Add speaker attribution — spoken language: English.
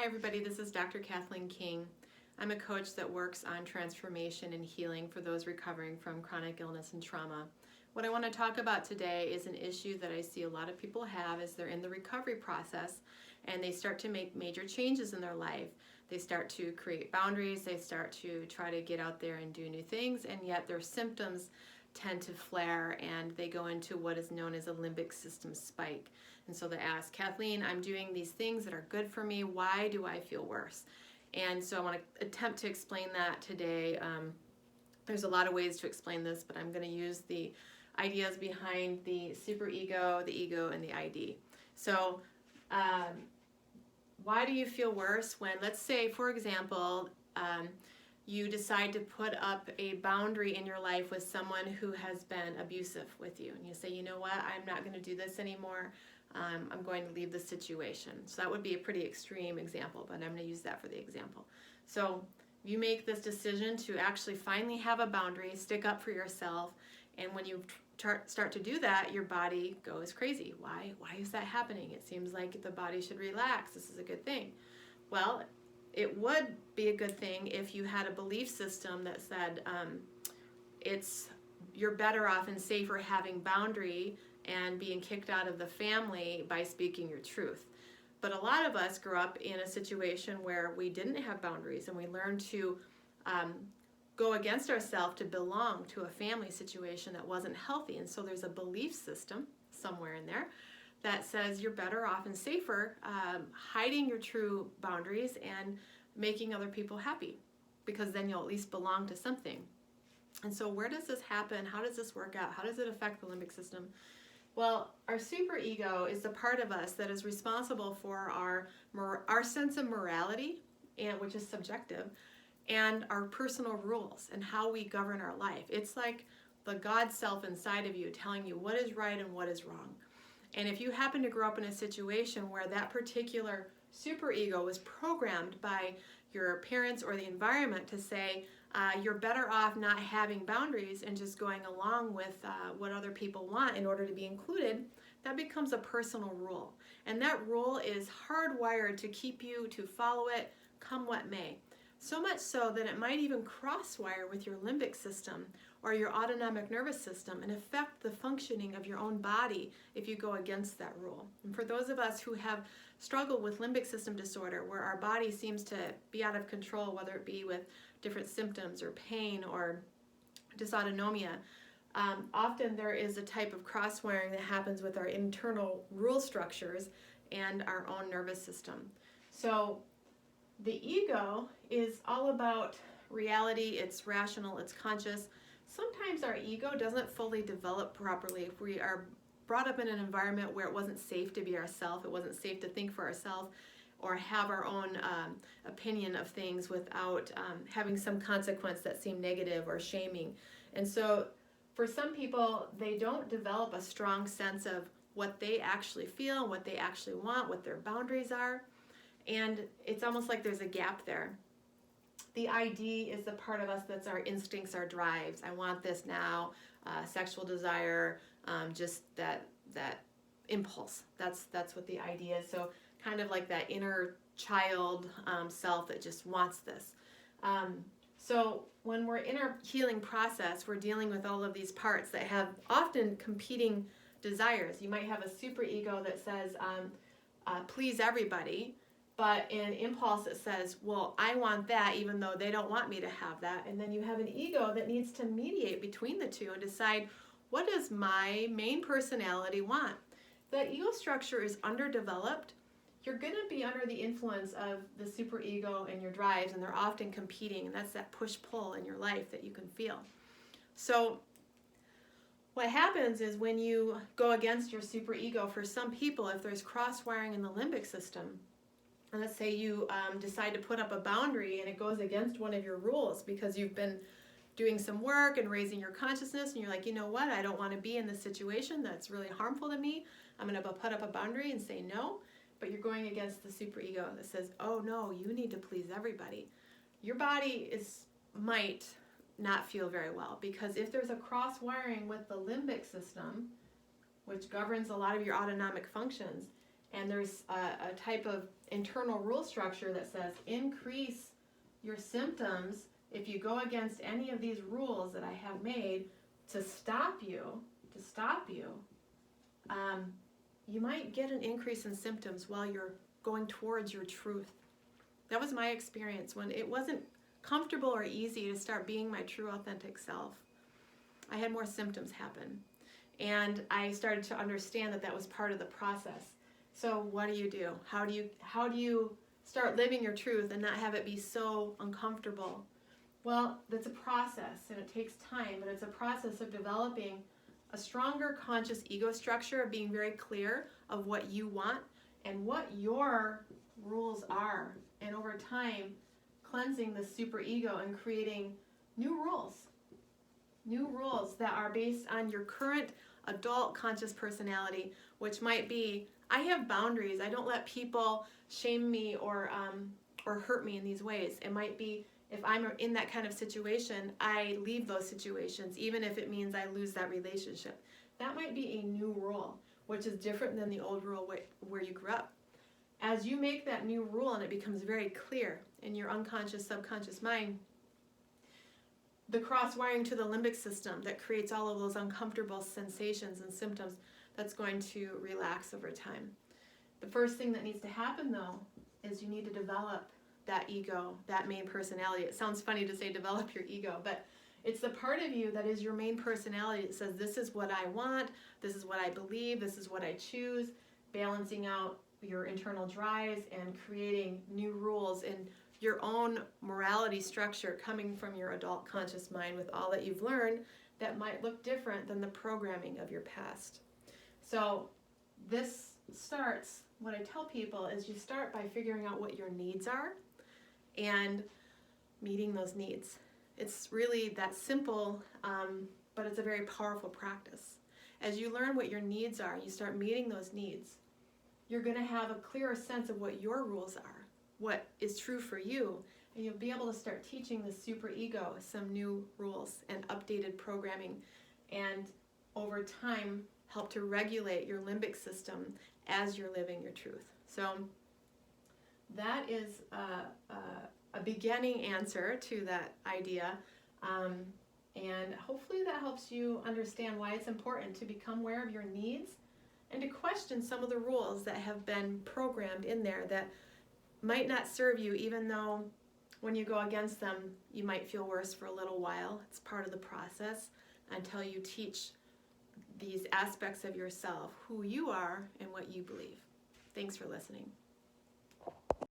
Speaker 1: everybody, this is Dr. Kathleen King. I'm a coach that works on transformation and healing for those recovering from chronic illness and trauma. What I want to talk about today is an issue that I see a lot of people have as they're in the recovery process and they start to make major changes in their life. They start to create boundaries, they start to try to get out there and do new things, and yet their symptoms tend to flare and they go into what is known as a limbic system spike. And so they ask, Kathleen, I'm doing these things that are good for me. Why do I feel worse? And so I want to attempt to explain that today. There's a lot of ways to explain this, but I'm going to use the ideas behind the superego, the ego, and the ID. So why do you feel worse when, let's say, for example, you decide to put up a boundary in your life with someone who has been abusive with you, and you say, you know what, I'm not going to do this anymore. I'm going to leave the situation. So that would be a pretty extreme example, but I'm going to use that for the example. So you make this decision to actually finally have a boundary, stick up for yourself, and when you start to do that, your body goes crazy. Why is that happening? It seems like the body should relax. This is a good thing. Well, it would be a good thing if you had a belief system that said you're better off and safer having boundary and being kicked out of the family by speaking your truth. But a lot of us grew up in a situation where we didn't have boundaries and we learned to go against ourselves to belong to a family situation that wasn't healthy. And so there's a belief system somewhere in there that says you're better off and safer hiding your true boundaries and making other people happy, because then you'll at least belong to something. And so where does this happen? How does this work out? How does it affect the limbic system? Well, our superego is the part of us that is responsible for our sense of morality, and which is subjective, and our personal rules and how we govern our life. It's like the God self inside of you telling you what is right and what is wrong. And if you happen to grow up in a situation where that particular superego was programmed by your parents or the environment to say, you're better off not having boundaries and just going along with what other people want in order to be included, that becomes a personal rule. And that rule is hardwired to keep you to follow it come what may. So much so that it might even crosswire with your limbic system or your autonomic nervous system and affect the functioning of your own body if you go against that rule. And for those of us who have struggled with limbic system disorder, where our body seems to be out of control, whether it be with different symptoms or pain or dysautonomia, often there is a type of crosswiring that happens with our internal rule structures and our own nervous system. So the ego is all about reality. It's rational, it's conscious. Sometimes our ego doesn't fully develop properly if we are brought up in an environment where it wasn't safe to be ourselves, it wasn't safe to think for ourselves or have our own opinion of things without having some consequence that seemed negative or shaming. And so for some people, they don't develop a strong sense of what they actually feel, what they actually want, what their boundaries are. And it's almost like there's a gap there. The ID is the part of us that's our instincts, our drives. I want this now, sexual desire, just that impulse. That's what the ID is. So kind of like that inner child self that just wants this. So when we're in our healing process, we're dealing with all of these parts that have often competing desires. You might have a superego that says, please everybody. But an impulse that says, well, I want that even though they don't want me to have that. And then you have an ego that needs to mediate between the two and decide, what does my main personality want? If that ego structure is underdeveloped, you're going to be under the influence of the superego and your drives, and they're often competing, and that's that push-pull in your life that you can feel. So what happens is when you go against your superego, for some people, if there's cross-wiring in the limbic system, and let's say you decide to put up a boundary and it goes against one of your rules because you've been doing some work and raising your consciousness and you're like, you know what, I don't want to be in this situation that's really harmful to me. I'm going to put up a boundary and say no, but you're going against the superego that says, oh no, you need to please everybody. Your body might not feel very well, because if there's a cross wiring with the limbic system, which governs a lot of your autonomic functions, And there's a type of internal rule structure that says increase your symptoms if you go against any of these rules that I have made to stop you, you might get an increase in symptoms while you're going towards your truth. That was my experience when it wasn't comfortable or easy to start being my true authentic self. I had more symptoms happen. And I started to understand that that was part of the process. So what do? How do you start living your truth and not have it be so uncomfortable? Well, that's a process, and it takes time, but it's a process of developing a stronger conscious ego structure, of being very clear of what you want and what your rules are. And over time, cleansing the superego and creating new rules that are based on your current adult conscious personality, which might be, I have boundaries. I don't let people shame me or hurt me in these ways. It might be, if I'm in that kind of situation, I leave those situations, even if it means I lose that relationship. That might be a new rule, which is different than the old rule where you grew up. As you make that new rule and it becomes very clear in your unconscious, subconscious mind, the cross-wiring to the limbic system that creates all of those uncomfortable sensations and symptoms, that's going to relax over time. The first thing that needs to happen, though, is you need to develop that ego, that main personality. It sounds funny to say develop your ego, but it's the part of you that is your main personality. It says, this is what I want, this is what I believe, this is what I choose, balancing out your internal drives and creating new rules in your own morality structure coming from your adult conscious mind with all that you've learned that might look different than the programming of your past. So this starts, what I tell people is you start by figuring out what your needs are and meeting those needs. It's really that simple, but it's a very powerful practice. As you learn what your needs are, you start meeting those needs, you're going to have a clearer sense of what your rules are, what is true for you, and you'll be able to start teaching the superego some new rules and updated programming, and over time help to regulate your limbic system as you're living your truth. So that is a beginning answer to that idea, and hopefully that helps you understand why it's important to become aware of your needs and to question some of the rules that have been programmed in there that might not serve you, even though when you go against them, you might feel worse for a little while. It's part of the process until you teach these aspects of yourself, who you are and what you believe. Thanks for listening.